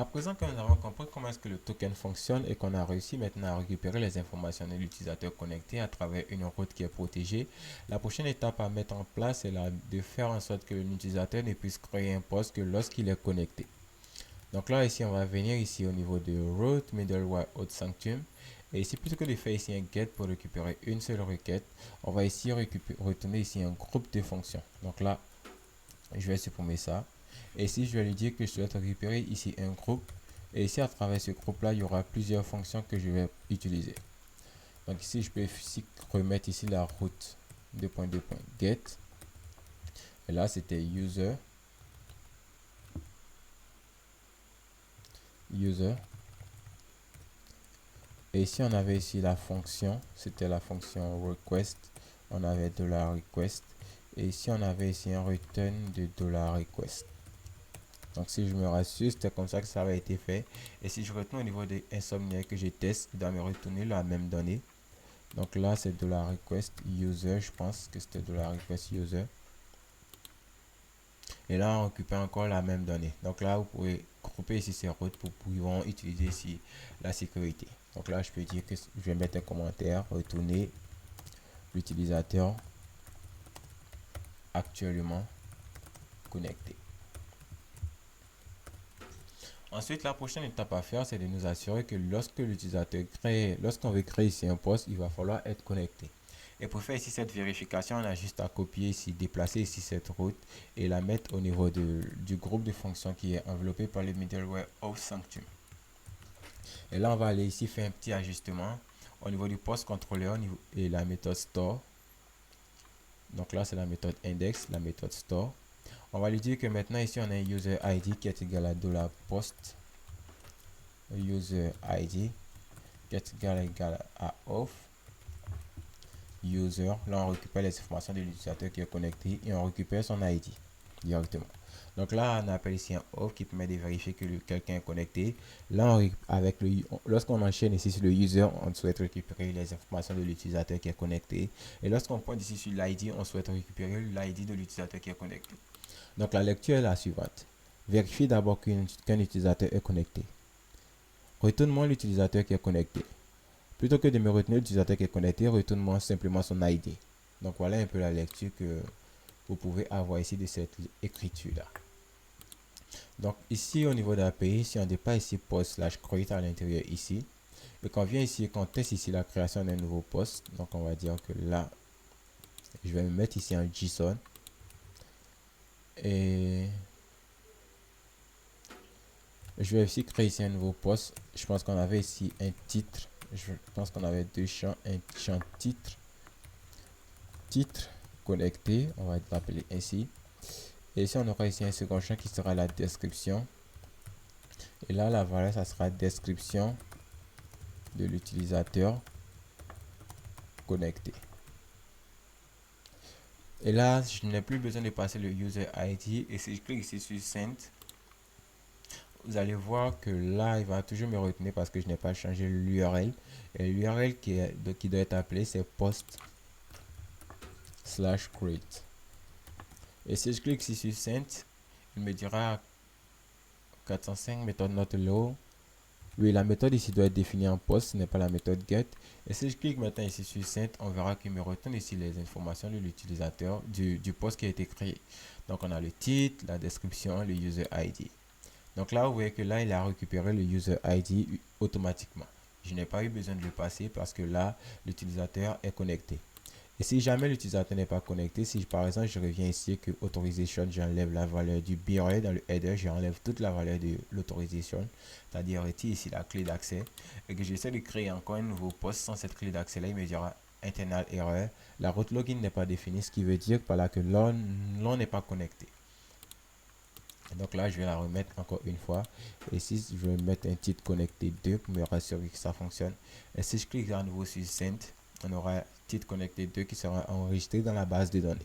À présent que nous avons compris comment est-ce que le token fonctionne et qu'on a réussi maintenant à récupérer les informations de l'utilisateur connecté à travers une route qui est protégée, la prochaine étape à mettre en place est de faire en sorte que l'utilisateur ne puisse créer un poste que lorsqu'il est connecté. Donc là, ici, on va venir ici au niveau de root middleware auth sanctum. Et ici, plutôt que de faire ici un get pour récupérer une seule requête, on va ici retourner ici un groupe de fonctions. Donc là, je vais supprimer ça. Et ici, je vais lui dire que je souhaite récupérer ici un groupe. Et ici, à travers ce groupe-là, il y aura plusieurs fonctions que je vais utiliser. Donc ici, je peux ici remettre ici la route 2.2.get. Et là, c'était user. Et ici, on avait ici la fonction. C'était la fonction request. On avait $request. Et ici, on avait ici un return de $request. Donc si je me rassure, c'était comme ça que ça avait été fait. Et si je retourne au niveau des Insomniac que je teste, il doit me retourner la même donnée. Donc là, c'est $request user. Je pense que c'était $request user. Et là, on récupère encore la même donnée. Donc là, vous pouvez grouper ici ces routes pour pouvoir utiliser ici la sécurité. Donc là, je peux dire que je vais mettre un commentaire, retourner l'utilisateur actuellement connecté. Ensuite, la prochaine étape à faire, c'est de nous assurer que lorsqu'on veut créer ici un poste, il va falloir être connecté. Et pour faire ici cette vérification, on a juste à copier ici, déplacer ici cette route et la mettre au niveau du groupe de fonctions qui est enveloppé par le middleware auth sanctum. Et là, on va aller ici faire un petit ajustement au niveau du post controller et la méthode store. Donc là, c'est la méthode index, la méthode store. On va lui dire que maintenant ici, on a un user ID qui est égal à $post user ID qui est égal à auth user. Là, on récupère les informations de l'utilisateur qui est connecté et on récupère son ID directement. Donc là, on appelle ici un auth qui permet de vérifier que quelqu'un est connecté. Là, lorsqu'on enchaîne ici sur le user, on souhaite récupérer les informations de l'utilisateur qui est connecté. Et lorsqu'on pointe ici sur l'ID, on souhaite récupérer l'ID de l'utilisateur qui est connecté. Donc la lecture est la suivante. Vérifie d'abord qu'un utilisateur est connecté. Retourne-moi l'utilisateur qui est connecté. Plutôt que de me retenir l'utilisateur qui est connecté, retourne-moi simplement son ID. Donc voilà un peu la lecture que vous pouvez avoir ici de cette écriture-là. Donc ici au niveau de l'API, si on dépasse ici post/create à l'intérieur ici, et qu'on vient ici et qu'on teste ici la création d'un nouveau poste, donc on va dire que là, je vais me mettre ici en JSON. Et je vais aussi créer ici un nouveau poste. Je pense qu'on avait ici un titre. Je pense qu'on avait deux champs. Un champ titre. Titre connecté. On va l'appeler ainsi. Et ici, on aura ici un second champ qui sera la description. Et là, la valeur, ça sera description de l'utilisateur connecté. Et là, je n'ai plus besoin de passer le user ID. Et si je clique ici sur Send, vous allez voir que là, il va toujours me retenir parce que je n'ai pas changé l'URL. Et l'URL qui doit être appelé, c'est post/create. Et si je clique ici sur Send, il me dira 405 méthode not allow. Oui, la méthode ici doit être définie en post, ce n'est pas la méthode get. Et si je clique maintenant ici sur Send, on verra qu'il me retourne ici les informations de l'utilisateur du post qui a été créé. Donc on a le titre, la description, le user ID. Donc là, vous voyez que là, il a récupéré le user ID automatiquement. Je n'ai pas eu besoin de le passer parce que là, l'utilisateur est connecté. Et si jamais l'utilisateur n'est pas connecté, si par exemple je reviens ici que authorization, j'enlève la valeur du BRL dans le header, j'enlève toute la valeur de l'autorisation, c'est-à-dire ici la clé d'accès, et que j'essaie de créer encore un nouveau poste sans cette clé d'accès là, il me dira internal error, la route login n'est pas définie, ce qui veut dire par là que l'on n'est pas connecté. Donc là, je vais la remettre encore une fois. Et si je vais mettre un titre connecté 2 pour me rassurer que ça fonctionne. Et si je clique à nouveau sur Send, on aura titre connecté 2 qui sera enregistré dans la base de données.